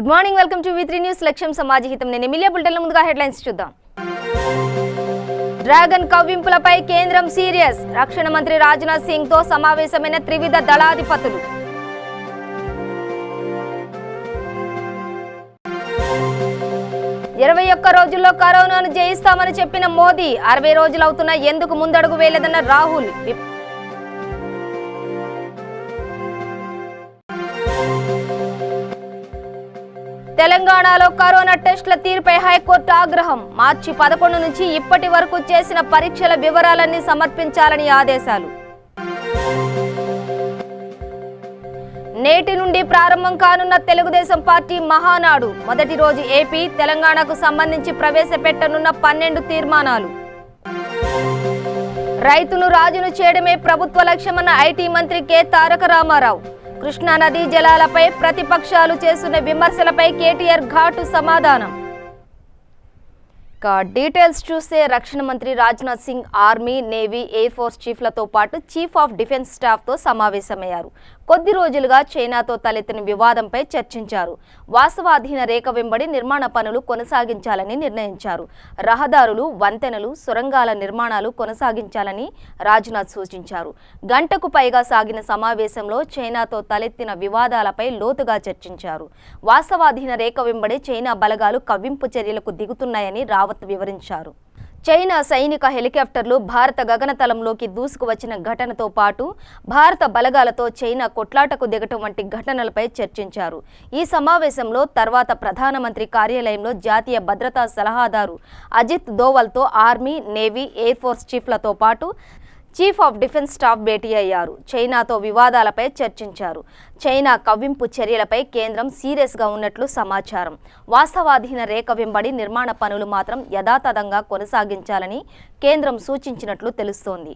Good morning, welcome to V3 news. లక్ష్యం సమాజ హితం. నేను ఎమిలియా. బులెటిన్ల ముందుగా హెడ్లైన్స్ చూద్దాం. డ్రాగన్ కవ్వింపులపై కేంద్రం సీరియస్. రక్షణ మంత్రి రాజ్నాథ్ సింగ్ తో సమావేశమైన త్రివిధ దళాధిపతులు. ఇరవై ఒక్క రోజుల్లో కరోనాను జయిస్తామని చెప్పిన మోదీ 60 రోజులవుతున్నా ఎందుకు ముందడుగు వేయలేదన్న రాహుల్. తెలంగాణలో కరోనా టెస్టుల తీరుపై హైకోర్టు ఆగ్రహం. మార్చి 11 నుంచి ఇప్పటి వరకు చేసిన పరీక్షల వివరాలన్నీ సమర్పించాలని ఆదేశాలు. నేటి నుండి ప్రారంభం కానున్న తెలుగుదేశం పార్టీ మహానాడు. మొదటి రోజు ఏపీ, తెలంగాణకు సంబంధించి ప్రవేశపెట్టనున్న 12 తీర్మానాలు. రైతును రాజును చేయడమే ప్రభుత్వ లక్ష్యమన్న ఐటీ మంత్రి కె తారక రామారావు. కృష్ణా నదీ జలాలపై ప్రతిపక్షాలు చేస్తున్న విమర్శలపై కేటీఆర్ ఘాటు సమాధానం. డీటెయిల్స్ చూస్తే రక్షణ మంత్రి Rajnath Singh army, navy, air force చీఫ్లతో పాటు చీఫ్ ఆఫ్ డిఫెన్స్ స్టాఫ్తో సమావేశమయ్యారు. కొద్ది రోజులుగా చైనాతో తలెత్తిన వివాదంపై చర్చించారు. వాస్తవాధీన రేఖ వెంబడి నిర్మాణ పనులు కొనసాగించాలని నిర్ణయించారు. రహదారులు, వంతెనలు, సొరంగాల నిర్మాణాలు కొనసాగించాలని రాజ్నాథ్ సూచించారు. గంటకు పైగా సాగిన సమావేశంలో చైనాతో తలెత్తిన వివాదాలపై లోతుగా చర్చించారు. వాస్తవాధీన రేఖ వెంబడి చైనా బలగాలు కవ్వింపు చర్యలకు దిగుతున్నాయని రావత్ వివరించారు. చైనా సైనిక హెలికాప్టర్లు భారత గగనతలంలోకి దూసుకువచ్చిన ఘటనతో పాటు భారత బలగాలతో చైనా కొట్లాటకు దిగటం వంటి ఘటనలపై చర్చించారు. ఈ సమావేశంలో తర్వాత ప్రధానమంత్రి కార్యాలయంలో జాతీయ భద్రతా సలహాదారు అజిత్ దోవల్తో ఆర్మీ, నేవీ, ఎయిర్ ఫోర్స్ చీఫ్లతో పాటు చీఫ్ ఆఫ్ డిఫెన్స్ స్టాఫ్ భేటీ అయ్యారు. చైనాతో వివాదాలపై చర్చించారు. చైనా కవ్వింపు చర్యలపై కేంద్రం సీరియస్గా ఉన్నట్లు సమాచారం. వాస్తవాధీన రేఖ వెంబడి నిర్మాణ పనులు మాత్రం యథాతథంగా కొనసాగించాలని కేంద్రం సూచించినట్లు తెలుస్తోంది.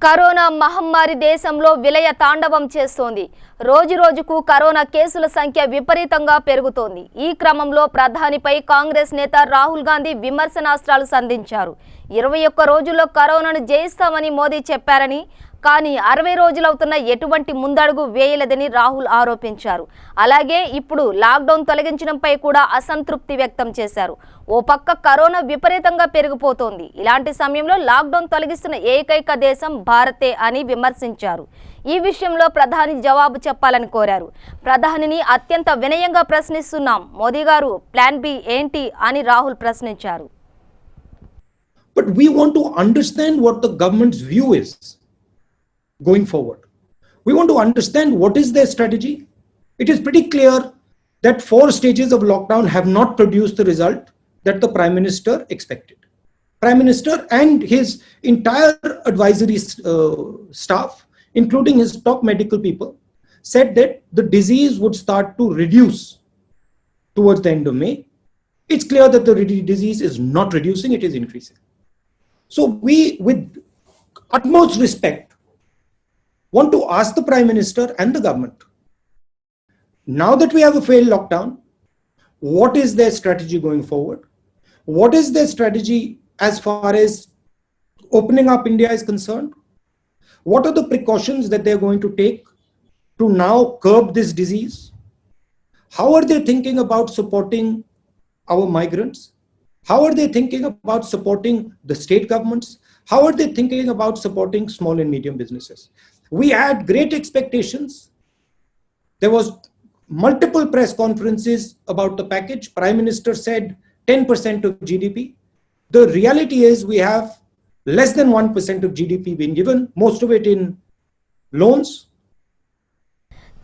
కరోనా మహమ్మారి దేశంలో విలయ తాండవం చేస్తోంది. రోజు రోజుకు కరోనా కేసుల సంఖ్య విపరీతంగా పెరుగుతోంది. ఈ క్రమంలో ప్రధానిపై కాంగ్రెస్ నేత రాహుల్ గాంధీ విమర్శనాస్త్రాలు సంధించారు. 21 రోజుల్లో కరోనాను జయిస్తామని మోదీ చెప్పారని, కానీ 60 రోజులవుతున్న ఎటువంటి ముందడుగు వేయలేదని రాహుల్ ఆరోపించారు. అలాగే ఇప్పుడు లాక్డౌన్ తొలగించడంపై కూడా అసంతృప్తి వ్యక్తం చేశారు. ఓ పక్క కరోనా విపరీతంగా పెరిగిపోతోంది. ఇలాంటి సమయంలో లాక్డౌన్ తొలగిస్తున్న ఏకైక దేశం భారతే అని విమర్శించారు. ఈ విషయంలో ప్రధాని జవాబు చెప్పాలని కోరారు. ప్రధానిని అత్యంత వినయంగా ప్రశ్నిస్తున్నాం. మోదీ గారు ప్లాన్ బి ఏంటి అని రాహుల్ ప్రశ్నించారు. But we want to understand what the government's view is going forward. We want to understand what is their strategy. It is pretty clear that 4 stages of lockdown have not produced the result that the Prime Minister expected. Prime Minister and his entire advisory staff, including his top medical people, said that the disease would start to reduce towards the end of May. It's clear that the disease is not reducing, it is increasing. So we, with utmost respect, want to ask the Prime Minister and the government, now that we have a failed lockdown, what is their strategy going forward? What is their strategy as far as opening up India is concerned? What are the precautions that they're going to take to now curb this disease? How are they thinking about supporting our migrants? How are they thinking about supporting the state governments? How are they thinking about supporting small and medium businesses? We had great expectations. There was multiple press conferences about the package. Prime Minister said 10% of GDP. The reality is we have less than 1% of GDP being given, most of it in loans.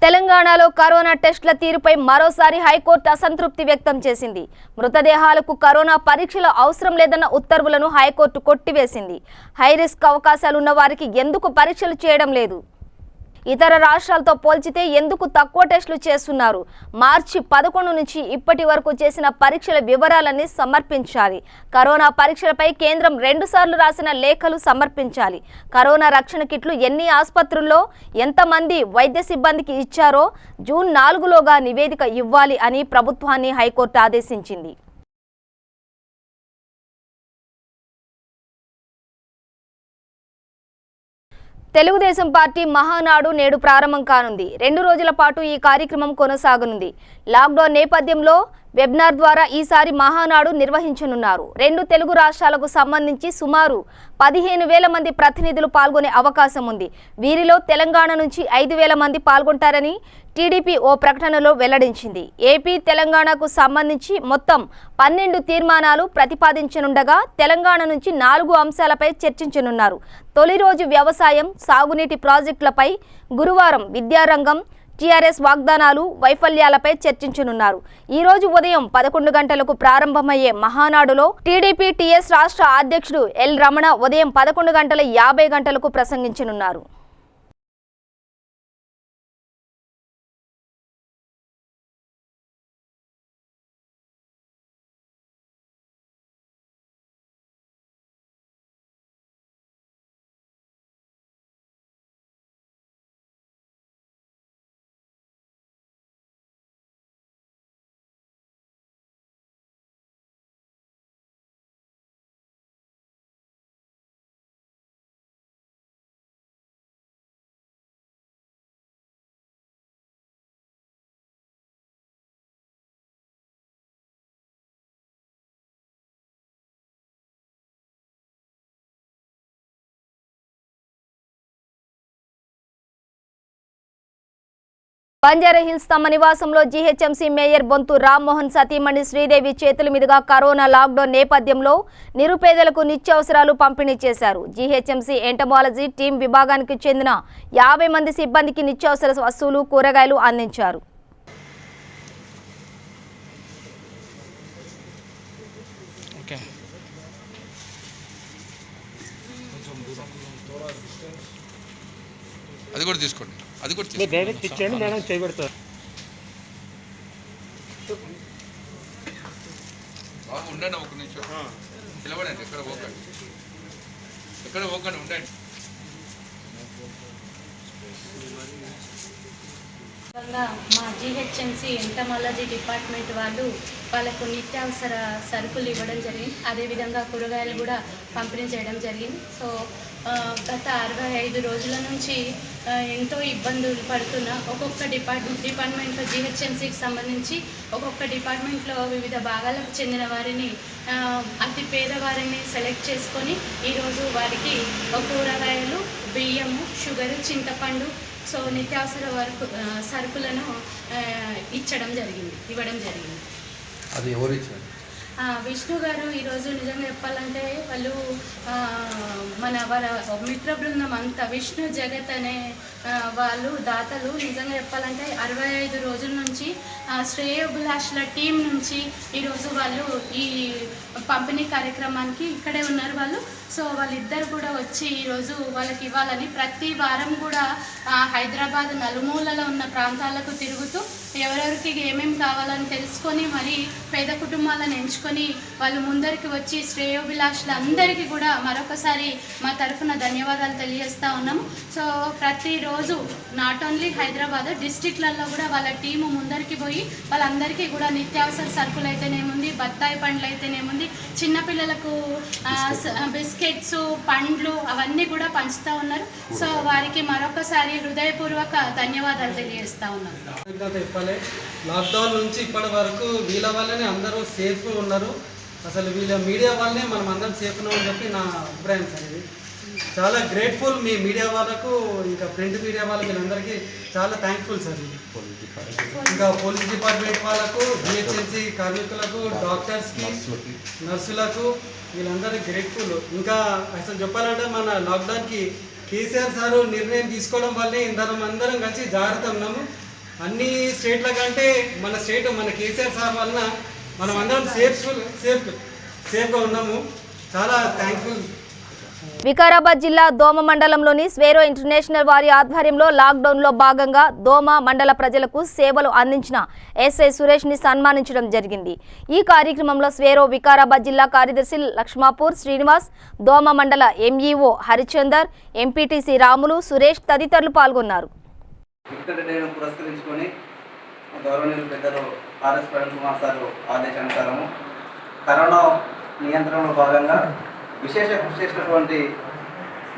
తెలంగాణలో corona టెస్టుల తీరుపై మరోసారి high court అసంతృప్తి వ్యక్తం చేసింది. మృతదేహాలకు corona పరీక్షలు అవసరం లేదన్న ఉత్తర్వులను హైకోర్టు కొట్టివేసింది. హై రిస్క్ అవకాశాలున్న వారికి ఎందుకు పరీక్షలు చేయడం లేదు? ఇతర రాష్ట్రాలతో పోల్చితే ఎందుకు తక్కువ టెస్టులు చేస్తున్నారు? మార్చి 11 నుంచి ఇప్పటి వరకు చేసిన పరీక్షల వివరాలన్నీ సమర్పించాలి. కరోనా పరీక్షలపై కేంద్రం 2 సార్లు రాసిన లేఖలు సమర్పించాలి. కరోనా రక్షణ కిట్లు ఎన్ని ఆసుపత్రుల్లో ఎంతమంది వైద్య సిబ్బందికి ఇచ్చారో జూన్ 4లోగా నివేదిక ఇవ్వాలి అని ప్రభుత్వాన్ని హైకోర్టు ఆదేశించింది. తెలుగుదేశం పార్టీ మహానాడు నేడు ప్రారంభం కానుంది. 2 రోజుల పాటు ఈ కార్యక్రమం కొనసాగనుంది. లాక్డౌన్ నేపథ్యంలో వెబినార్ ద్వారా ఈసారి మహానాడు నిర్వహించనున్నారు. 2 తెలుగు రాష్ట్రాలకు సంబంధించి సుమారు 15,000 మంది ప్రతినిధులు పాల్గొనే అవకాశం ఉంది. వీరిలో తెలంగాణ నుంచి 5,000 మంది పాల్గొంటారని టీడీపీ ఓ ప్రకటనలో వెల్లడించింది. ఏపీ తెలంగాణకు సంబంధించి మొత్తం 12 తీర్మానాలు ప్రతిపాదించనుండగా తెలంగాణ నుంచి 4 అంశాలపై చర్చించనున్నారు. తొలి రోజు వ్యవసాయం, సాగునీటి ప్రాజెక్టులపై, గురువారం విద్యారంగం, టీఆర్ఎస్ వాగ్దానాలు, వైఫల్యాలపై చర్చించనున్నారు. ఈ రోజు ఉదయం 11 గంటలకు ప్రారంభమయ్యే మహానాడులో టీడీపీ టీఎస్ రాష్ట్ర అధ్యక్షుడు ఎల్ రమణ ఉదయం 11:50 ప్రసంగించనున్నారు. బంజారాహిల్స్ తమ నివాసంలో జీహెచ్ఎంసీ మేయర్ బొంతు రామ్మోహన్ సతీమణి శ్రీదేవి చేతుల మీదుగా కరోనా లాక్డౌన్ నేపథ్యంలో నిరుపేదలకు నిత్యావసరాలు పంపిణీ చేశారు. జీహెచ్ఎంసీ ఎంటమాలజీ టీం విభాగానికి చెందిన 50 మంది సిబ్బందికి నిత్యావసర వస్తువులు, కూరగాయలు అందించారు. అది కూడా తీసుకోండి, అది కూడా డైరెక్ట్ ఇచ్చేయండి, మేడం చేయబెడతారు. బాబు ఉండండి, ఒక నిమిషం నిలబడండి, ఎక్కడ పోకండి, ఎక్కడ పోకండి, ఉండండి. మా జీహెచ్ఎంసీ ఎంటమాలజీ డిపార్ట్మెంట్ వాళ్ళకు నిత్యావసర సరుకులు ఇవ్వడం జరిగింది. అదేవిధంగా కూరగాయలు కూడా పంపిణీ చేయడం జరిగింది. సో గత 65 రోజుల నుంచి ఎంతో ఇబ్బందులు పడుతున్న ఒక్కొక్క డిపార్ట్మెంట్లో జీహెచ్ఎంసీకి సంబంధించి ఒక్కొక్క డిపార్ట్మెంట్లో వివిధ భాగాలకు చెందిన వారిని అతి పేదవారిని సెలెక్ట్ చేసుకొని ఈరోజు వారికి కూరగాయలు, బియ్యము, షుగరు, చింతపండు, సో నిత్యావసర సరుకులను ఇవ్వడం జరిగింది. అది ఎవరు ఇచ్చారు? విష్ణు గారు ఈరోజు నిజంగా చెప్పాలంటే వాళ్ళు మన మిత్ర బృందం అంతా విష్ణు జగత్ అనే వాళ్ళు దాతలు. నిజంగా చెప్పాలంటే 65 రోజుల నుంచి శ్రేయోభిలాషుల టీం నుంచి ఈరోజు వాళ్ళు ఈ పంపిణీ కార్యక్రమానికి ఇక్కడే ఉన్నారు వాళ్ళు. సో వాళ్ళిద్దరు కూడా వచ్చి ఈరోజు వాళ్ళకి ఇవ్వాలని ప్రతి వారం కూడా హైదరాబాద్ నలుమూలలో ఉన్న ప్రాంతాలకు తిరుగుతూ ఎవరెవరికి ఏమేమి కావాలని తెలుసుకొని మరి పేద కుటుంబాలను ఎంచుకొని వాళ్ళు ముందరికి వచ్చి శ్రేయోభిలాషులందరికీ కూడా మరొకసారి మా తరఫున ధన్యవాదాలు తెలియజేస్తూ ఉన్నాము. సో ప్రతిరోజు నాట్ ఓన్లీ హైదరాబాద్ డిస్ట్రిక్ట్లలో కూడా వాళ్ళ టీము ముందరికి పోయి వాళ్ళందరికీ కూడా నిత్యావసర సరుకులు అయితేనేముంది, బత్తాయి పండ్లు అయితేనేముంది, చిన్నపిల్లలకు బిస్కెట్స్, పండ్లు అవన్నీ కూడా పంచుతూ ఉన్నారు. సో వారికి మరొకసారి హృదయపూర్వక ధన్యవాదాలు తెలియజేస్తూ ఉన్నాం. లాక్డౌన్ నుంచి ఇప్పటి వరకు వీళ్ళ వల్లనే అందరూ సేఫ్గా ఉన్నారు. అసలు వీళ్ళ మీడియా వల్లనే మనం అందరం సేఫ్ ఉన్నామని చెప్పి నా అభిప్రాయం సార్. ఇది చాలా గ్రేట్ఫుల్ మీ మీడియా వాళ్ళకు, ఇంకా ప్రింట్ మీడియా వాళ్ళకి, వీళ్ళందరికీ చాలా థ్యాంక్ఫుల్ సార్. ఇంకా పోలీస్ డిపార్ట్మెంట్ వాళ్ళకు, జిహెచ్ఎంసీ కార్మికులకు, డాక్టర్స్కి, నర్సులకు, వీళ్ళందరికీ గ్రేట్ఫుల్. ఇంకా అసలు చెప్పాలంటే మన లాక్డౌన్కి కేసీఆర్ సారు నిర్ణయం తీసుకోవడం వల్లే అందరం కలిసి జాగ్రత్త ఉన్నాము. అన్ని స్టేట్ల కంటే మన స్టేట్ మన కేసీఆర్ సార్ వలన మనం అందరం సేఫ్గా ఉన్నాము. చాలా థ్యాంక్ఫుల్. వికారాబాద్ జిల్లా దోమ మండలంలోని స్వేరో ఇంటర్నేషనల్ వారి ఆధ్వర్యంలో లాక్డౌన్లో భాగంగా దోమ మండల ప్రజలకు సేవలు అందించిన ఎస్ఐ సురేష్ని సన్మానించడం జరిగింది. ఈ కార్యక్రమంలో స్వేరో వికారాబాద్ జిల్లా కార్యదర్శి లక్ష్మాపూర్ శ్రీనివాస్, దోమ మండల ఎంఈఓ హరిచందర్, ఎంపీటీసీ రాములు, సురేష్ తదితరులు పాల్గొన్నారు. పురస్కరించుకొని గౌరవనీయులు పెద్దలు ఆర్ఎస్ ప్రవీణ్ కుమార్ సార్ ఆదేశానుసారము కరోనా నియంత్రణలో భాగంగా విశేష కృషి చేసినటువంటి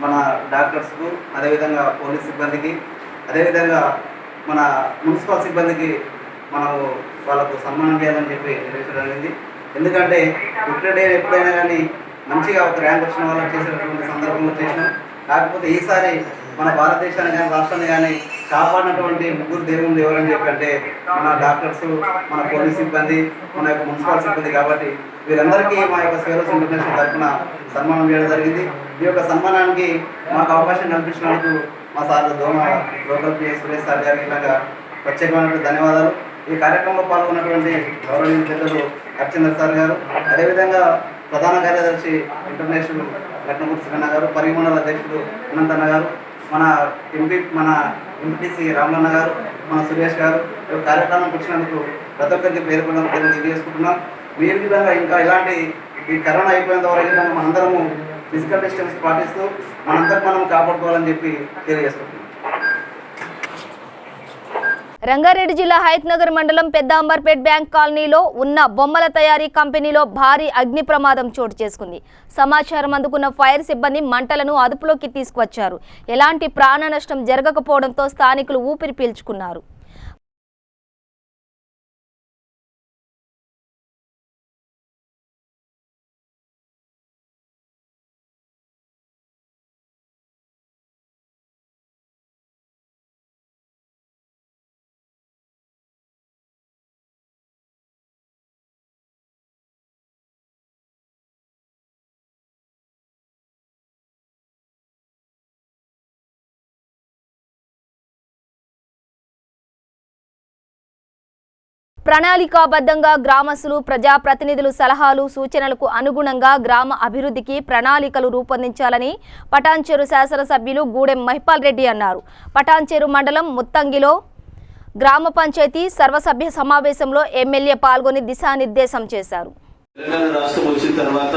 మన డాక్టర్స్కు, అదేవిధంగా పోలీస్ సిబ్బందికి, అదేవిధంగా మన మున్సిపల్ సిబ్బందికి మనం వాళ్ళకు సన్మానం చేయాలని చెప్పి నిర్ణయించడం జరిగింది. ఎందుకంటే పుట్టిన ఎప్పుడైనా కానీ మంచిగా ఒక ర్యాంక్ వచ్చిన వాళ్ళకి చేసేటటువంటి సందర్భంలో చేసినాం. కాకపోతే ఈసారి మన భారతదేశాన్ని కానీ రాష్ట్రాన్ని కానీ కాపాడినటువంటి ముగ్గురు దేవుళ్ళు ఎవరని చెప్పంటే మన డాక్టర్స్, మన పోలీస్ సిబ్బంది, మన యొక్క మున్సిపల్ సిబ్బంది. కాబట్టి వీరందరికీ మా యొక్క సేవస్ ఇంటర్నేషనల్ తరఫున సన్మానం చేయడం జరిగింది. ఈ యొక్క సన్మానానికి మాకు అవకాశం కల్పించినందుకు మా సార్ దోమ లోకల్ పిఎస్ సురేష్ సార్ గారికి ఇలాగా ప్రత్యేకమైనటువంటి ధన్యవాదాలు. ఈ కార్యక్రమంలో పాల్గొన్నటువంటి గౌరవనీయ పెద్దలు హరిచంద్ర సార్ గారు, అదేవిధంగా ప్రధాన కార్యదర్శి ఇంటర్నేషనల్ లక్నపూర్ శ్రీకన్న గారు, పరిమండల అధ్యక్షుడు అనంతన్న గారు, మన ఎంపీటీసీ రామలన్న గారు, మన సురేష్ గారు కార్యక్రమానికి వచ్చినందుకు ప్రతి ఒక్కరికి పేరు కూడా తెలియజేసుకుంటున్నాం. మీరు విధంగా ఇంకా ఇలాంటి ఈ కరోనా అయిపోయినంత వరకు మనందరము ఫిజికల్ డిస్టెన్స్ పాటిస్తూ మనందరం మనం కాపాడుకోవాలని చెప్పి తెలియజేసుకుంటున్నాం. రంగారెడ్డి జిల్లా హయత్నగర్ మండలం పెద్ద అంబర్పేట్ బ్యాంక్ కాలనీలో ఉన్న బొమ్మల తయారీ కంపెనీలో భారీ అగ్ని ప్రమాదం చోటు చేసుకుంది. సమాచారం అందుకున్న ఫైర్ సిబ్బంది మంటలను అదుపులోకి తీసుకువచ్చారు. ఎలాంటి ప్రాణ నష్టం జరగకపోవడంతో స్థానికులు ఊపిరి పీల్చుకున్నారు. ప్రణాళికాబద్ధంగా గ్రామస్తులు, ప్రజాప్రతినిధులు సలహాలు, సూచనలకు అనుగుణంగా గ్రామ అభివృద్ధికి ప్రణాళికలు రూపొందించాలని పటాన్చెరు శాసనసభ్యులు గూడెం మహిపాల్ రెడ్డి అన్నారు. పటాన్చెరు మండలం ముత్తంగిలో గ్రామ పంచాయతీ సర్వసభ్య సమావేశంలో ఎమ్మెల్యే పాల్గొని దిశానిర్దేశం చేశారు. తెలంగాణ రాష్ట్రం వచ్చిన తర్వాత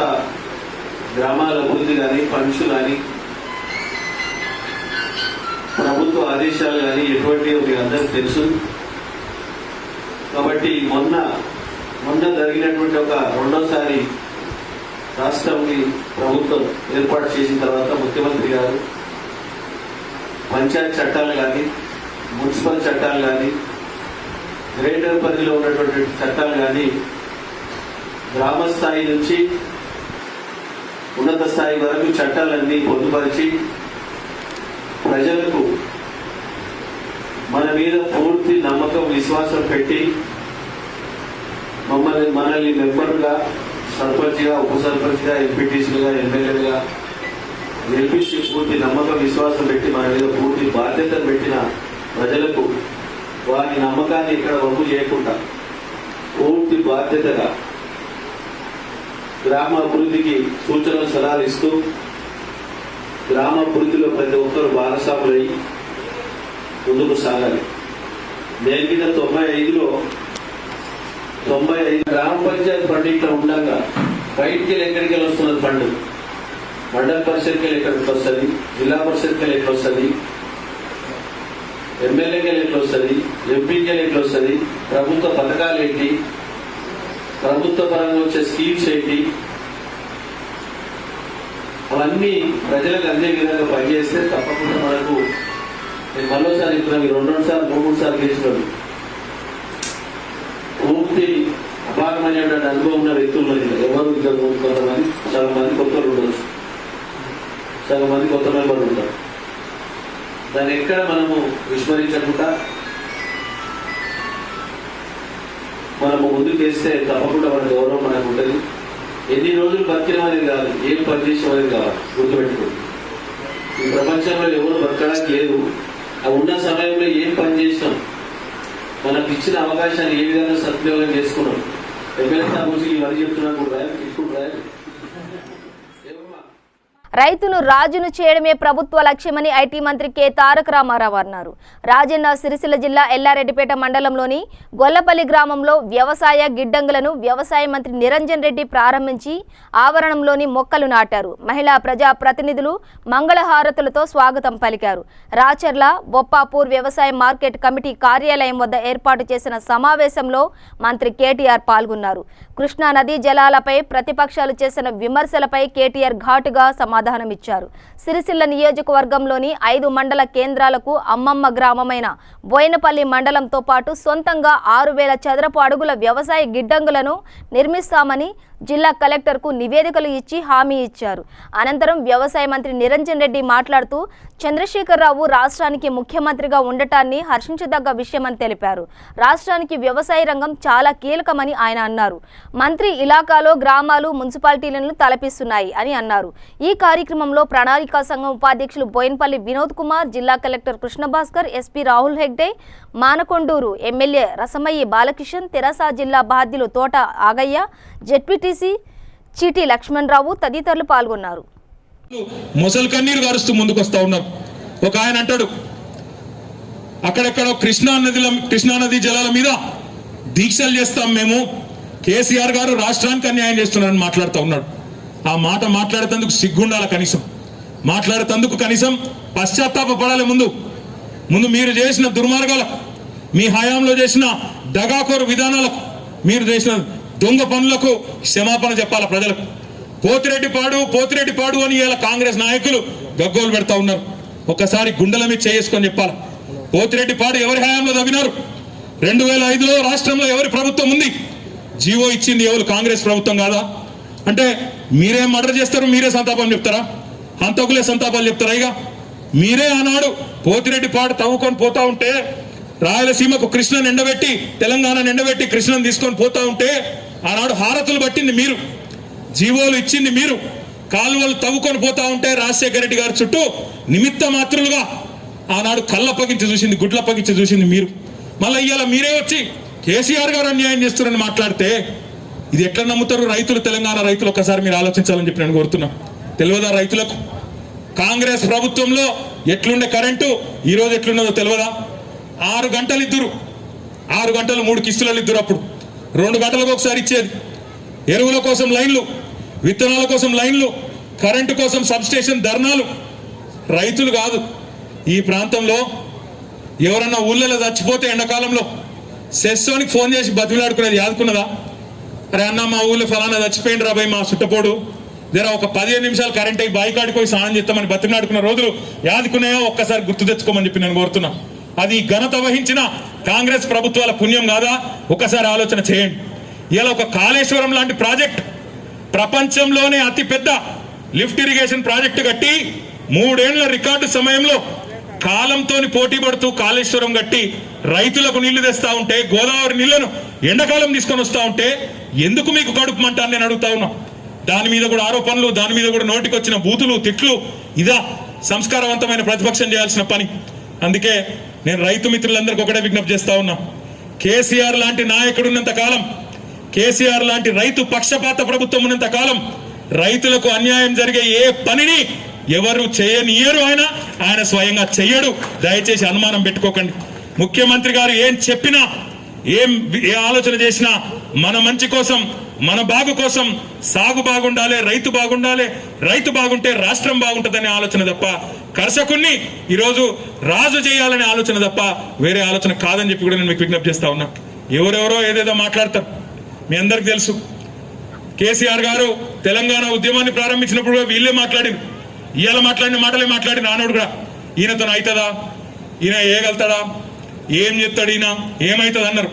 గ్రామాల అభివృద్ధి కానీ, ఫండ్స్ కానీ, ప్రభుత్వ ఆదేశాలు కానీ ఎటువంటివో మీకు అందరికీ తెలుసు. కాబట్టి మొన్న జరిగినటువంటి ఒక రెండోసారి రాష్ట్రంకి ప్రభుత్వం ఏర్పాటు చేసిన తర్వాత ముఖ్యమంత్రి గారు పంచాయత్ చట్టాలు కానీ, మున్సిపల్ చట్టాలు కానీ, గ్రేటర్ పరిధిలో ఉన్నటువంటి చట్టాలు కానీ గ్రామ స్థాయి నుంచి ఉన్నత స్థాయి వరకు చట్టాలన్నీ పొందుపరిచి ప్రజలకు మన మీద పూర్తి నమ్మకం, విశ్వాసం పెట్టి మనల్ని మెంబర్గా, సర్పంచ్గా, ఉప సర్పంచ్గా, ఎంపీటీసీలుగా, ఎమ్మెల్యేలుగా గెలిపించి పూర్తి నమ్మకం, విశ్వాసం పెట్టి మన మీద పూర్తి బాధ్యతను పెట్టిన ప్రజలకు వారి నమ్మకాన్ని ఇక్కడ వమ్ము చేయకుండా పూర్తి బాధ్యతగా గ్రామ అభివృద్ధికి సూచనలు సలహాలు ఇస్తూ గ్రామాభివృద్ధిలో ప్రతి ఒక్కరు భాగస్వాములై ముందుకు సాగాలి. నేను కింద 95 గ్రామ పంచాయతీ ఫండ్ ఇట్లా ఉండగా బయటికి ఎక్కడికి వస్తున్నది ఫండ్, మండల పరిషత్కి ఎక్కడికి వస్తుంది, జిల్లా పరిషత్కి ఎట్లా వస్తుంది, ఎమ్మెల్యేకి ఎట్లా వస్తుంది, ఎంపీకి ఎట్లా వస్తుంది, ప్రభుత్వ పథకాలు ఏంటి, ప్రభుత్వ పరంగా వచ్చే స్కీమ్స్ ఏంటి, అవన్నీ ప్రజలకు అందే విధంగా పనిచేస్తే తప్పకుండా మనకు నేను మరోసారి ఇప్పుడు 2 సార్లు గెలిచినాడు పూర్తి అపారమైనటువంటి అనుభవం ఉన్న వ్యక్తులు ఎవరు కొంతమంది, చాలా మంది కొత్త ఉండవచ్చు, చాలా మంది కొత్త మెంబర్లు ఉంటారు. దాన్ని ఎక్కడ మనము విస్మరించకుండా మనము ముందుకు వేస్తే తప్పకుండా మన గౌరవం మనకు ఉంటుంది. ఎన్ని రోజులు బతికినాం అనేది కాదు, ఏం పనిచేసాం అనేది కావాలి, గుర్తుపెట్టుకోండి. ఈ ప్రపంచంలో ఎవరు బతకడానికి లేదు. ఆ ఉన్న సమయంలో ఏం పని చేసినాం, మనకు ఇచ్చిన అవకాశాన్ని ఏ విధంగా సద్వినియోగం చేసుకున్నాం. ఎమ్మెల్యే సార్ గురించి మరీ చెప్తున్నాను కూడా రైతును రాజును చేయడమే ప్రభుత్వ లక్ష్యమని ఐటీ మంత్రి కె తారక రామారావు అన్నారు. రాజన్న సిరిసిల్ల జిల్లా ఎల్లారెడ్డిపేట మండలంలోని గొల్లపల్లి గ్రామంలో వ్యవసాయ గిడ్డంగులను వ్యవసాయ మంత్రి నిరంజన్ రెడ్డి ప్రారంభించి ఆవరణంలోని మొక్కలు నాటారు. మహిళా ప్రజా ప్రతినిధులు మంగళహారతులతో స్వాగతం పలికారు. రాచర్ల బొప్పాపూర్ వ్యవసాయ మార్కెట్ కమిటీ కార్యాలయం వద్ద ఏర్పాటు చేసిన సమావేశంలో మంత్రి కేటీఆర్ పాల్గొన్నారు. కృష్ణా నదీ జలాలపై ప్రతిపక్షాలు చేసిన విమర్శలపై కేటీఆర్ ఘాటుగా సమాధానం సమాధానమిచ్చారు. సిరిసిల్ల నియోజకవర్గంలోని 5 మండల కేంద్రాలకు అమ్మమ్మ గ్రామమైన బోయినపల్లి మండలంతో పాటు సొంతంగా 6,000 చదరపు అడుగుల వ్యవసాయ గిడ్డంగులను నిర్మిస్తామని జిల్లా కలెక్టర్కు నివేదికలు ఇచ్చి హామీ ఇచ్చారు. అనంతరం వ్యవసాయ మంత్రి నిరంజన్ రెడ్డి మాట్లాడుతూ చంద్రశేఖరరావు రాష్ట్రానికి ముఖ్యమంత్రిగా ఉండటాన్ని హర్షించదగ్గ విషయమని తెలిపారు. రాష్ట్రానికి వ్యవసాయ రంగం చాలా కీలకమని ఆయన అన్నారు. మంత్రి ఇలాకాలో గ్రామాలు మున్సిపాలిటీలను తలపిస్తున్నాయి అని అన్నారు. ఈ కార్యక్రమంలో ప్రణాళికా సంఘం ఉపాధ్యక్షులు బోయినపల్లి వినోద్ కుమార్, జిల్లా collector Krishna Bhaskar, SP Rahul Hegde, Manakondur MLA Rasamayi Balakishan, TRS జిల్లా బాధ్యులు తోట ఆగయ్య, జెడ్పీటీసీ చీటి లక్ష్మణరావు తదితరులు పాల్గొన్నారు. మొసలు కన్నీరు గారుస్తూ ముందుకు వస్తా ఉన్నారు. ఒక ఆయన అంటాడు, అక్కడెక్కడో కృష్ణానది జలాల మీద దీక్షలు చేస్తాం మేము, కేసీఆర్ గారు రాష్ట్రానికి అన్యాయం చేస్తున్నారని మాట్లాడుతూ ఉన్నాడు. ఆ మాట మాట్లాడేందుకు సిగ్గుండాల, కనీసం పశ్చాత్తాప పడాలి. ముందు మీరు చేసిన దుర్మార్గాలకు, మీ హయాంలో చేసిన దగాకోరు విధానాలకు, మీరు చేసిన దొంగ పనులకు క్షమాపణ చెప్పాలి ప్రజలకు. పోతిరెడ్డిపాడు అని ఇలా కాంగ్రెస్ నాయకులు గగ్గోలు పెడతా ఉన్నారు. ఒక్కసారి గుండెల మీద చేసుకొని చెప్పాలి, పోతిరెడ్డిపాడు ఎవరి హయాంలో తవ్వినారు? 2005లో రాష్ట్రంలో ఎవరి ప్రభుత్వం ఉంది? జీవో ఇచ్చింది ఎవరు? కాంగ్రెస్ ప్రభుత్వం కాదా? అంటే మీరేం మర్డర్ చేస్తారు? మీరే సంతాపం చెప్తారా? హంతకులే సంతాపాలు చెప్తారా? ఇక మీరే ఆనాడు పోతిరెడ్డిపాడు తవ్వుకొని పోతా ఉంటే, రాయలసీమకు కృష్ణను ఎండబెట్టి, తెలంగాణను ఎండబెట్టి కృష్ణను తీసుకొని పోతా ఉంటే ఆనాడు హారతులు పట్టింది మీరు, జీవోలు ఇచ్చింది మీరు. కాలువలు తవ్వుకొని పోతా ఉంటే రాజశేఖర రెడ్డి గారి చుట్టూ నిమిత్త మాత్రులుగా ఆనాడు కళ్ళప్పగించి చూసింది, గుడ్లప్పగించి చూసింది మీరు. మళ్ళీ ఇవాళ మీరే వచ్చి కేసీఆర్ గారు అన్యాయం చేస్తున్నారని మాట్లాడితే ఇది ఎట్లా నమ్ముతారు రైతులు? తెలంగాణ రైతులు ఒక్కసారి మీరు ఆలోచించాలని చెప్పి నేను కోరుతున్నా. తెలియదా రైతులకు? కాంగ్రెస్ ప్రభుత్వంలో ఎట్లుండే కరెంటు ఈరోజు ఎట్లున్నదో తెలియదా? 6 గంటలు ఇద్దరు, 6 గంటలు 3 కిస్తులు ఇద్దరు. అప్పుడు 2 గంటలకు ఒకసారి ఇచ్చేది. ఎరువుల కోసం లైన్లు, విత్తనాల కోసం లైన్లు, కరెంటు కోసం సబ్స్టేషన్ ధర్నాలు. రైతులు కాదు ఈ ప్రాంతంలో ఎవరన్నా ఊళ్ళలో చచ్చిపోతే ఎండాకాలంలో సెస్సోనికి ఫోన్ చేసి బతిలాడుకునేది యాదుకున్నదా? అరే అన్న, మా ఊళ్ళో ఫలానా చచ్చిపోయింది రాబాయి, మా చుట్టపోడు, జర ఒక 15 నిమిషాలు కరెంట్ అయ్యి బాయికాడికి పోయి స్నానం చేస్తామని బతిలాడుకున్న రోజులు యాదుకున్నాయో ఒక్కసారి గుర్తు తెచ్చుకోమని చెప్పి నేను కోరుతున్నా. అది ఘనత వహించిన కాంగ్రెస్ ప్రభుత్వాల పుణ్యం కాదా? ఒక్కసారి ఆలోచన చేయండి. ఇలా ఒక కాళేశ్వరం లాంటి ప్రాజెక్ట్, ప్రపంచంలోనే అతిపెద్ద లిఫ్ట్ ఇరిగేషన్ ప్రాజెక్టు కట్టి 3 ఏళ్ల రికార్డు సమయంలో కాలంతో పోటీ పడుతూ కాళేశ్వరం కట్టి రైతులకు నీళ్లు తెస్తా ఉంటే, గోదావరి నీళ్లను ఎండాకాలం తీసుకొని వస్తా ఉంటే ఎందుకు మీకు కడుపు మంట అని నేను అడుగుతా ఉన్నా. దాని మీద కూడా ఆరోపణలు, దాని మీద కూడా నోటికొచ్చిన బూతులు, తిట్లు. ఇదా సంస్కారవంతమైన ప్రతిపక్షం చేయాల్సిన పని? అందుకే నేను రైతు మిత్రులందరికీ ఒకటే విజ్ఞప్తి చేస్తా ఉన్నా. కేసీఆర్ లాంటి నాయకుడు ఉన్నంత కాలం, కేసీఆర్ లాంటి రైతు పక్షపాత ప్రభుత్వం ఉన్నంత కాలం రైతులకు అన్యాయం జరిగే ఏ పనిని ఎవరు చేయనియరు. ఆయన స్వయంగా చెయ్యడు. దయచేసి అనుమానం పెట్టుకోకండి. ముఖ్యమంత్రి గారు ఏం చెప్పినా, ఏ ఆలోచన చేసినా మన మంచి కోసం, మన బాగు కోసం, సాగు బాగుండాలి, రైతు బాగుండాలి, రైతు బాగుంటే రాష్ట్రం బాగుంటుందనే ఆలోచన తప్ప, కర్షకుణ్ణి ఈరోజు రాజు చేయాలనే ఆలోచన తప్ప వేరే ఆలోచన కాదని చెప్పి కూడా నేను మీకు విజ్ఞప్తి చేస్తా ఉన్నా. ఎవరెవరో ఏదేదో మాట్లాడతారు. మీ అందరికి తెలుసు, కేసీఆర్ గారు తెలంగాణ ఉద్యమాన్ని ప్రారంభించినప్పుడు వీళ్ళే మాట్లాడింది. ఇవాళ మాట్లాడిన మాటలే మాట్లాడిన నానోడు కూడా, ఈయనతో అవుతుందా, ఈయన ఏగలుగుతాడా, ఏం చెప్తాడు, ఈయన ఏమవుతుంది అన్నారు.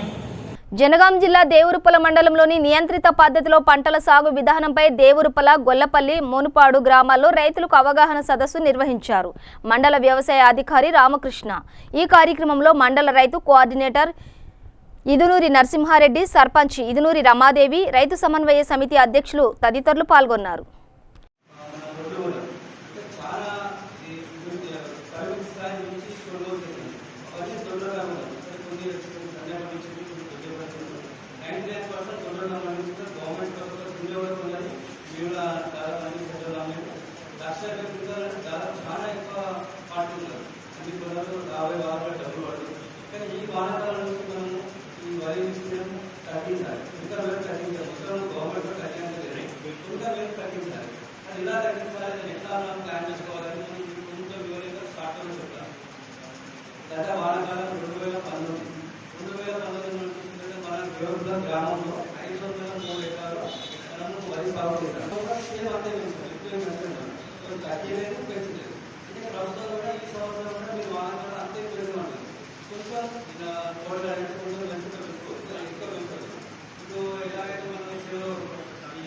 జనగాం జిల్లా దేవరుపల మండలంలోని నియంత్రిత పద్ధతిలో పంటల సాగు విధానంపై దేవరుపల, గొల్లపల్లి, మోనుపాడు గ్రామాల్లో రైతులకు అవగాహన సదస్సు నిర్వహించారు మండల వ్యవసాయ అధికారి రామకృష్ణ. ఈ కార్యక్రమంలో మండల రైతు కోఆర్డినేటర్ ఇదునూరి నరసింహారెడ్డి, సర్పంచ్ ఇదునూరి రమాదేవి, రైతు సమన్వయ సమితి అధ్యక్షులు తదితరులు పాల్గొన్నారు. గ్రామంలో 503 ఎకరాలు వరి సాగు చేశారు. కొంచెం తగ్గలేదు, పెంచలేదు. అంటే ప్రభుత్వం కూడా ఈ సంవత్సరం కూడా మీరు వాహనం కూడా అంతే పెరుగుతుంది. కొంచెం ఇలా కోడలు కొంచెం ఎక్కువ పెంచదు. ఇప్పుడు ఎలాగైతే మనం ఇప్పుడు ఈ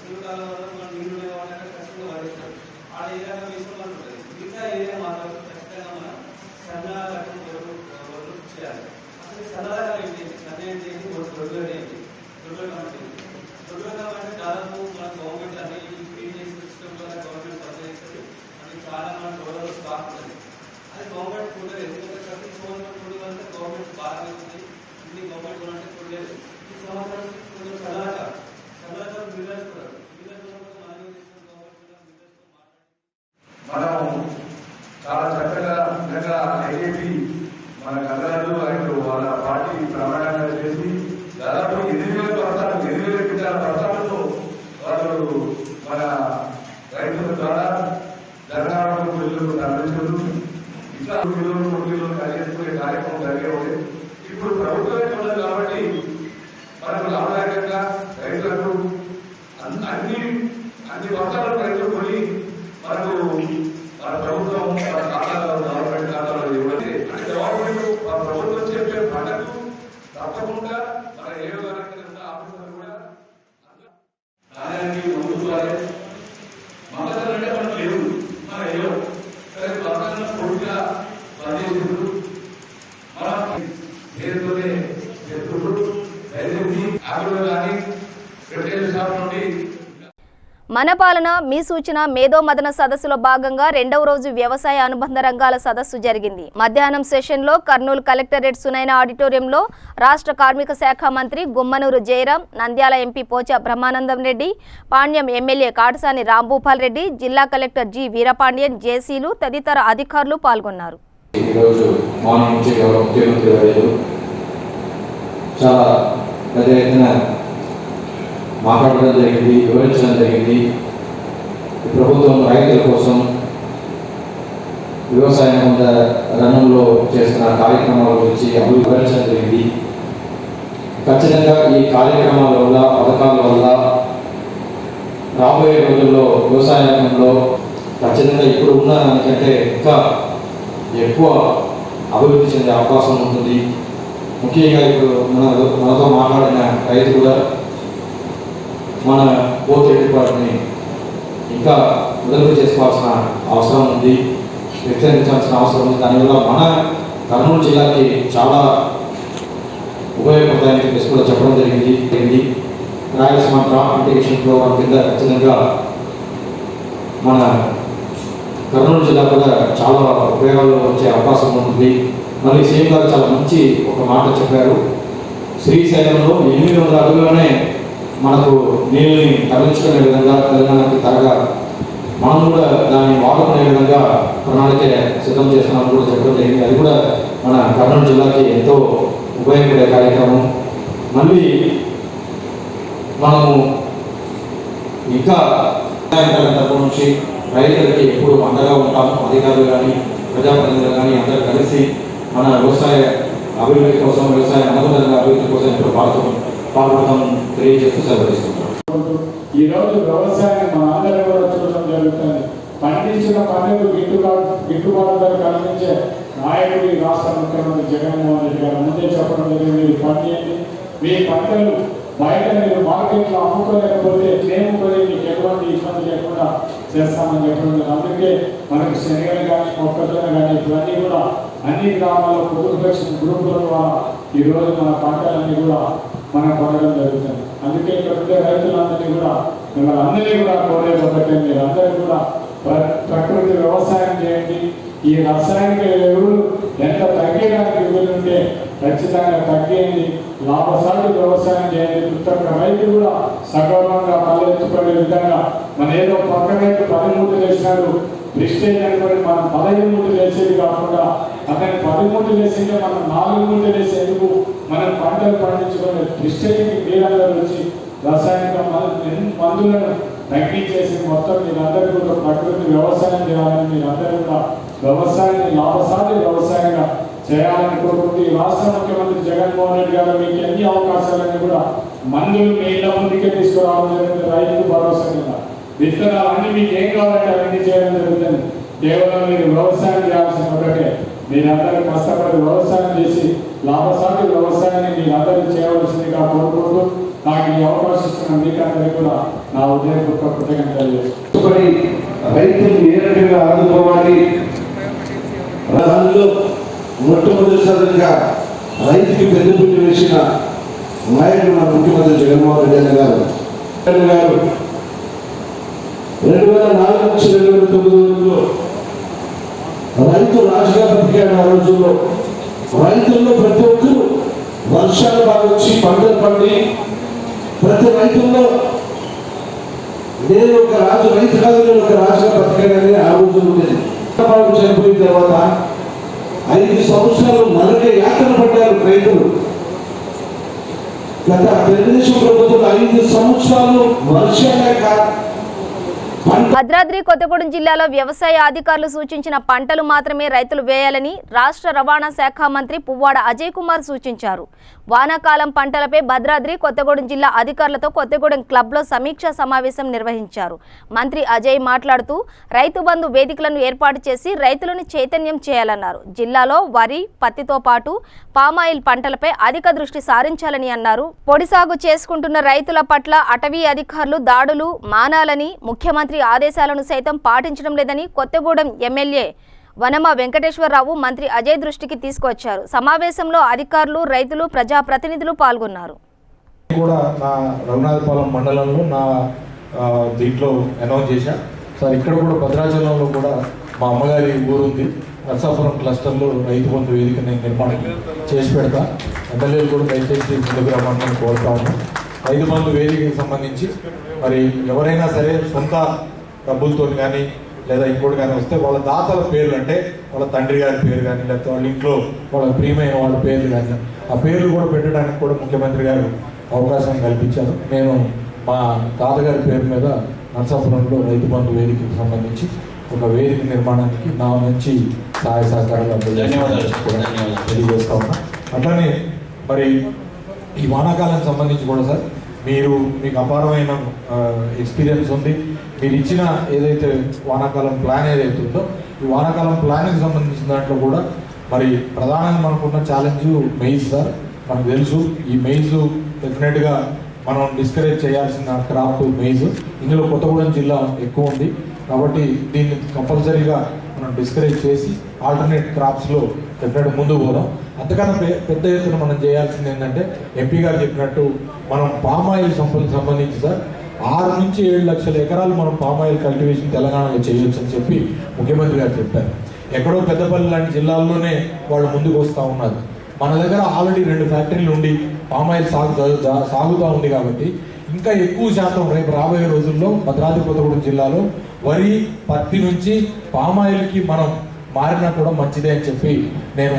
చురుకాల వల్ల మనం నీళ్ళు వాళ్ళంటే కష్టంగా పడేస్తాం. ఆ ఏరియాలో వేసుకోవాలని ఉంటుంది. మిగతా ఏరియా మాత్రం ఖచ్చితంగా మనం సన్న రకం రోడ్లు చేయాలి. అసలు సన్న రకం ఏంటి, సన్న ఏంటి, రోడ్లు ఏంటి, రోడ్లు అంటే దాదాపు మన గవర్నమెంట్ అన్ని క్లీన్ చేసిన సిస్టమ్ ద్వారా గవర్నమెంట్ సప్లై చేస్తుంది. అది చాలా మన రోడ్లలో స్టాక్ ఉంటుంది. అది గవర్నమెంట్ చూడలేదు. ఎందుకంటే ప్రతి సంవత్సరం చూడాలంటే గవర్నమెంట్ బాగా ఉంది. ఇన్ని గవర్నమెంట్ చూడాలంటే చూడలేదు. ఈ సంవత్సరం కొంచెం సలహా మిల్లర్స్ కూడా మనం చాలా చక్కగా నిజంగా ఐఐటి మన కథలు అండ్ వాళ్ళ పార్టీ ప్రమాణంగా చేసి దాదాపు 8,000 క్వింటాల బస్తాలతో వాళ్ళు మన రైతుల ద్వారా జగనాడు బిల్లులు తరలించదు. ఇట్లా 3 కిలోలు కలిగేసుకునే కార్యక్రమం జరిగేది. ఇప్పుడు ప్రభుత్వమే ఉండదు కాబట్టి మనకు లాభదాయకంగా రైతులకు అన్ని బస్తాలను రైతులు కొని మనకు మన ప్రభుత్వం మన ఖాతాలో గవర్నమెంట్ ఖాతాలో ఇవ్వదు. అంటే గవర్నమెంట్ ప్రభుత్వం చెప్పే పంటకు తప్పకుండా మన ఏ ఆఫీసర్లు కూడా దానికి ముందుకు మద్దతు అంటే మనకు లేవు, మన ఏవో సరే పక్కన పూర్తిగా పనిచేసిండ్రు. మన పేరుతోనే చెప్తుండ్రు. దయచేసి ఆవిడ కానీ రిటైల్ షాప్ నుండి మన పాలన మీ సూచన మేధో మదన సదస్సులో భాగంగా 2వ రోజు వ్యవసాయ అనుబంధ రంగాల సదస్సు జరిగింది. మధ్యాహ్నం సెషన్లో కర్నూలు కలెక్టరేట్ సునైన ఆడిటోరియంలో రాష్ట్ర కార్మిక శాఖ మంత్రి గుమ్మనూరు జయరాం, నంద్యాల ఎంపీ పోచా బ్రహ్మానందం రెడ్డి, పాణ్యం ఎమ్మెల్యే కాటసాని రాంభూపాల్ రెడ్డి, జిల్లా కలెక్టర్ జి వీరపాండ్యన్, జేసీలు తదితర అధికారులు పాల్గొన్నారు. మాట్లాడడం జరిగింది, వివరించడం జరిగింది. ప్రభుత్వం రైతుల కోసం వ్యవసాయ రంగంలో చేస్తున్న కార్యక్రమాల గురించి వివరించడం జరిగింది. ఖచ్చితంగా ఈ కార్యక్రమాల వల్ల, పథకాల వల్ల రాబోయే రోజుల్లో వ్యవసాయ రంగంలో ఖచ్చితంగా ఇప్పుడు ఉన్న దానికంటే ఇంకా ఎక్కువ అభివృద్ధి చెందే అవకాశం ఉంటుంది. ముఖ్యంగా ఇప్పుడు మనతో మాట్లాడిన రైతు కూడా మన పోర్ట్రేట్ పార్టీని ఇంకా మొదలు చేసుకోవాల్సిన అవసరం ఉంది, విస్తరించాల్సిన అవసరం ఉంది. దానివల్ల మన కర్నూలు జిల్లాకి చాలా ఉపయోగపడతాయని చెప్పేసి కూడా చెప్పడం జరిగింది. రాయలసీమ డ్రాప్ ఇంటిగ్రేషన్ ప్రోగ్రామ్ కింద ఖచ్చితంగా మన కర్నూలు జిల్లా కూడా చాలా ఉపయోగాలు వచ్చే అవకాశం ఉంటుంది. మళ్ళీ సీఎం గారు చాలా మంచి ఒక మాట చెప్పారు. శ్రీశైలంలో 800 అడుగులోనే మనకు నీళ్ళని తరలించుకునే విధంగా తెలంగాణకి త్వరగా మనం కూడా దాన్ని వాడుకునే విధంగా ప్రణాళిక సిద్ధం చేస్తున్నామని కూడా చెప్పడం జరిగింది. అది కూడా మన కర్నూలు జిల్లాకి ఎంతో ఉపయోగపడే కార్యక్రమం. మళ్ళీ మనము ఇంకా తరపు నుంచి రైతులకి ఎప్పుడు అండగా ఉంటాము. అధికారులు కానీ ప్రజాప్రతినిధులు కానీ అందరూ కలిసి మన వ్యవసాయ అభివృద్ధి కోసం, వ్యవసాయ అనుబంధ అభివృద్ధి కోసం ఎప్పుడు పాల్గొనడం తెలియజేస్తూ సెలవుస్తున్నాం. ఈరోజు వ్యవసాయం మన అందరూ కూడా చూడటం జరుగుతుంది. పండించిన పంటకు గిట్టుబాటు ధర కల్పించే నాయకుడు ఈ రాష్ట్ర ముఖ్యమంత్రి జగన్మోహన్ రెడ్డి గారు ముందే చెప్పడం జరిగింది. పండించి మీ పంటలు బయట మీరు మార్కెట్లో అమ్ముకోలేకపోతే మేము కూడా మీకు ఎటువంటి ఇబ్బంది లేకుండా చేస్తామని చెప్పడం. అందుకే మనకు శనగలు కానీ, మొక్కజొన్న కానీ ఇవన్నీ కూడా అన్ని గ్రామాల్లో ప్రొటెక్షన్ గ్రూపుల ద్వారా ఈరోజు మన పంటలన్నీ కూడా మనం కొనడం జరుగుతుంది. అందుకే ఇక్కడ ఉండే రైతులందరినీ కూడా మిమ్మల్ని అందరినీ కూడా కోరేది ఒకటే, మీరు అందరూ కూడా ప్రకృతి వ్యవసాయం చేయండి. ఈ రసాయనిక ఎరువులు ఎంత తగ్గడానికి వీలుంటే ఖచ్చితంగా తగ్గేయండి. లాభసాటి వ్యవసాయం చేయండి. ప్రతి ఒక్క రైతు కూడా సగౌరవంగా తలెత్తుకునే విధంగా మన ఏదో పక్క రైతు 10 మూటలు వేసినాడు ప్రిస్టేజ్ అనుకోని మనం 15 మూటలు వేసేది కాకుండా అతను 10 మూటలు వేసింటే మనం 4 మూటలు వేసేందుకు మనం పంటలు పండించుకునే ప్రిస్టేజ్కి మీరందరూ వచ్చి రసాయనిక మందులను తగ్గించేసి మొత్తం మీరందరూ కూడా ప్రకృతి వ్యవసాయం చేయాలని, మీరందరూ కూడా వ్యవసాయాన్ని లాభసాటి వ్యవసాయంగా చేయాలని కోరుకుంటూ ఈ రాష్ట్ర ముఖ్యమంత్రి జగన్మోహన్ రెడ్డి గారు మీకు అన్ని అవకాశాలన్నీ కూడా మందులు మీ ఇళ్ల ముందుకే తీసుకురావడం జరిగింది. రైతు భరోసా కింద విత్తనాలు అన్ని మీకు ఏం కావాలంటే అవన్నీ చేయడం జరుగుతుంది. కేవలం మీరు వ్యవసాయం చేయాల్సిన ఒకటే, మీరందరూ కష్టపడి వ్యవసాయం చేసి లాభసాటి వ్యవసాయాన్ని మీరందరూ చేయవలసిందిగా కోరుకుంటూ నాకు ఈ అవకాశం ఇచ్చిన మీకందరికీ కూడా నా ఉదయపూర్వక కృతజ్ఞతలు తెలియజేస్తున్నాను. రైతులు ఏ రకంగా ఆదుకోవాలి, దానిలో మొట్టమొదటిసారిగా రైతుకి పెద్దపీట వేసిన నాయకుడు మన ముఖ్యమంత్రి జగన్మోహన్ రెడ్డి గారు 2004 నుంచి 2009 వరకు రైతు రాజుగా బతికాడు. ఆ రోజుల్లో రైతుల్లో ప్రతి ఒక్కరు వర్షాలు బాగా వచ్చి పంటలు పండి ప్రతి రైతుల్లో నేను ఒక రాజు, రైతు కాదు నేను ఒక రాజుగా బతికాడని ఆ రోజుల్లో ఉండేది. చనిపోయిన తర్వాత 5 సంవత్సరాలు నరక యాత్ర పడ్డారు రైతులు. గత తెలుగుదేశం ప్రభుత్వం 5 సంవత్సరాలు వర్షాలే కాదు. భద్రాద్రి కొత్తగూడెం జిల్లాలో వ్యవసాయ అధికారులు సూచించిన పంటలు మాత్రమే రైతులు వేయాలని రాష్ట్ర రవాణా శాఖ మంత్రి పువ్వాడ అజయ్ కుమార్ సూచించారు. వానాకాలం పంటలపై భద్రాద్రి కొత్తగూడెం జిల్లా అధికారులతో కొత్తగూడెం క్లబ్లో సమీక్షా సమావేశం నిర్వహించారు. మంత్రి అజయ్ మాట్లాడుతూ రైతు బంధు వేదికలను ఏర్పాటు చేసి రైతులను చైతన్యం చేయాలన్నారు. జిల్లాలో వరి, పత్తితో పాటు పామాయిల్ పంటలపై అధిక దృష్టి సారించాలని అన్నారు. పొడి సాగు చేసుకుంటున్న రైతుల పట్ల అటవీ అధికారులు దాడులు మానాలని, ముఖ్యమంత్రి ఆదేశాలను సైతం పాటించడం లేదని కొత్తగూడెం ఎమ్మెల్యే వనమ వెంకటేశ్వరరావు మంత్రి అజయ్ దృష్టికి తీసుకొచ్చారు. సమావేశంలో అధికారులు, రైతులు, ప్రజాప్రతినిధులు పాల్గొన్నారు. కూడా నా రఘునాథపాలెం మండలంలో నా దీంట్లో అనౌన్స్ చేశా సార్. ఇక్కడ కూడా భద్రాచలంలో కూడా మా అమ్మగారి ఊరు ఉంది, నర్సాపురం క్లస్టర్లో రైతు బంధు వేదిక నేను నిర్మాణం చేసి పెడతా. ఎమ్మెల్యేలు కూడా దయచేసి ముందుకు రమ్మని కోరుతా ఉన్నాం. రైతు బంధు వేదికకి సంబంధించి మరి ఎవరైనా సరే సొంత డబ్బులతో కానీ లేదా ఇంకోటి కానీ వస్తే వాళ్ళ దాతల పేర్లు, అంటే వాళ్ళ తండ్రి గారి పేరు కానీ లేకపోతే వాళ్ళ ఇంట్లో వాళ్ళ ప్రియమైన వాళ్ళ పేర్లు కానీ ఆ పేర్లు కూడా పెట్టడానికి కూడా ముఖ్యమంత్రి గారు అవకాశం కల్పించారు. నేను మా తాతగారి పేరు మీద నర్సాపురంలో రైతు బంధు వేదికకి సంబంధించి ఒక వేదిక నిర్మాణానికి నా నుంచి సహాయ సహకారాలు తెలియజేస్తా ఉన్నా. అట్లానే మరి ఈ వానాకాలానికి సంబంధించి కూడా సార్ మీకు అపారమైన ఎక్స్పీరియన్స్ ఉంది. మీరు ఇచ్చిన ఏదైతే వానాకాలం ప్లాన్ ఏదైతే ఉందో ఈ వానాకాలం ప్లాన్కి సంబంధించిన దాంట్లో కూడా మరి ప్రధానంగా మనకున్న ఛాలెంజ్ మెయిజ్ సార్. మనకు తెలుసు ఈ మెయిజ్ డెఫినెట్గా మనం డిస్కరేజ్ చేయాల్సిన క్రాప్ మెయిజ్. ఇందులో కొత్తగూడెం జిల్లా ఎక్కువ ఉంది కాబట్టి దీన్ని కంపల్సరీగా మనం డిస్కరేజ్ చేసి ఆల్టర్నేట్ క్రాప్స్లో డెఫినెట్గా ముందుకు పోదాం. అంతకన్నా పెద్ద ఎత్తున మనం చేయాల్సింది ఏంటంటే ఎంపీ గారు చెప్పినట్టు మనం పామాయిల్ సంబంధించి సార్ 6 నుంచి 7 లక్షల ఎకరాలు మనం పామాయిల్ కల్టివేషన్ తెలంగాణలో చేయొచ్చు అని చెప్పి ముఖ్యమంత్రి గారు చెప్పారు. ఎక్కడో పెద్దపల్లి లాంటి జిల్లాల్లోనే వాళ్ళు ముందుకు వస్తూ ఉన్నారు. మన దగ్గర ఆల్రెడీ 2 ఫ్యాక్టరీలు ఉండి పామాయిల్ సాగుతూ ఉంది కాబట్టి ఇంకా ఎక్కువ శాతం రేపు రాబోయే రోజుల్లో భద్రాద్రి కొత్తగూడెం జిల్లాలో వరి, పత్తి నుంచి పామాయిల్కి మనం మారినా కూడా మంచిదే అని చెప్పి నేను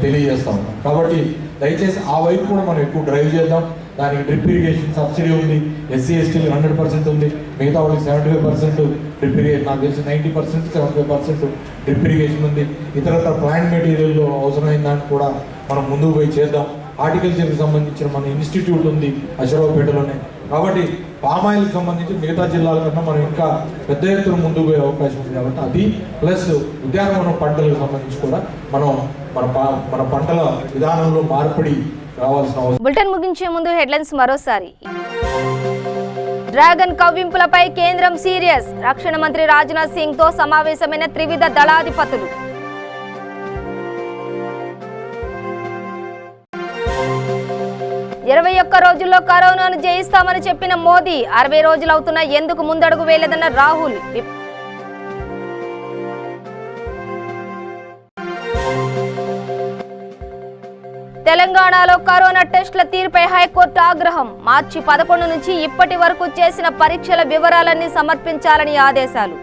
తెలియజేస్తా ఉన్నాను. కాబట్టి దయచేసి ఆ వైపు కూడా మనం ఎక్కువ డ్రైవ్ చేద్దాం. దానికి డ్రిప్ ఇరిగేషన్ సబ్సిడీ ఉంది, ఎస్సీ ఎస్టీలు 100% ఉంది, మిగతా వాళ్ళకి 75% డ్రిప్ ఇరిగేషన్, నాకు తెలిసి 90% 75% డ్రిప్ ఇరిగేషన్ ఉంది. ఇతరత్ర ప్లాంట్ మెటీరియల్ అవసరమైన దానికి కూడా మనం ముందుకు పోయి చేద్దాం. హార్టికల్చర్కి సంబంధించిన మన ఇన్స్టిట్యూట్ ఉంది అశోరావుపేటలోనే. కాబట్టి పామాయిల్కి సంబంధించి మిగతా జిల్లాల కన్నా మనం ఇంకా పెద్ద ఎత్తున ముందుకు పోయే అవకాశం ఉంది. కాబట్టి అది ప్లస్ ఉద్యానవన పంటలకు సంబంధించి కూడా మనం మన పంటల విధానంలో మార్పిడి రావాల్సిన అవసరం. బులెటిన్ ముగించే ముందు హెడ్లైన్స్ మరోసారి. డ్రాగన్ కవ్వింపులపై కేంద్రం సీరియస్. రక్షణ మంత్రి రాజ్నాథ్ సింగ్ తో సమావేశమైన త్రివిధ దళాధిపతులు. 21 రోజుల్లో కరోనాను జయిస్తామని చెప్పిన మోదీ 60 రోజులవుతున్నా ఎందుకు ముందడుగు వేయలేదన్న రాహుల్. తెలంగాణలో కరోనా టెస్టుల తీరుపై హైకోర్టు ఆగ్రహం. మార్చి 11 నుంచి ఇప్పటి వరకు చేసిన పరీక్షల వివరాలన్నీ సమర్పించాలని ఆదేశాలు.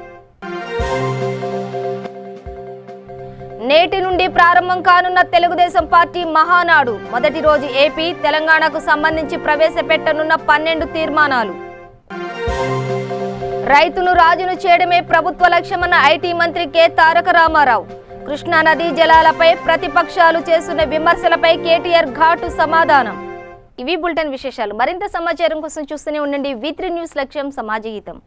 నేటి నుండి ప్రారంభం కానున్న తెలుగుదేశం పార్టీ మహానాడు. మొదటి రోజు ఏపీ, తెలంగాణకు సంబంధించి ప్రవేశపెట్టనున్న 12 తీర్మానాలు. రైతును రాజును చేయడమే ప్రభుత్వ లక్ష్యమన్న ఐటీ మంత్రి కె తారక రామారావు. కృష్ణా నదీ జలాలపై ప్రతిపక్షాలు చేస్తున్న విమర్శలపై కేటీఆర్ ఘాటు సమాధానం. ఇవి బులెటిన్ విశేషాలు. మరింత సమాచారం కోసం చూస్తూనే ఉండండి V3 న్యూస్. లక్ష్యం సమాజ హితం.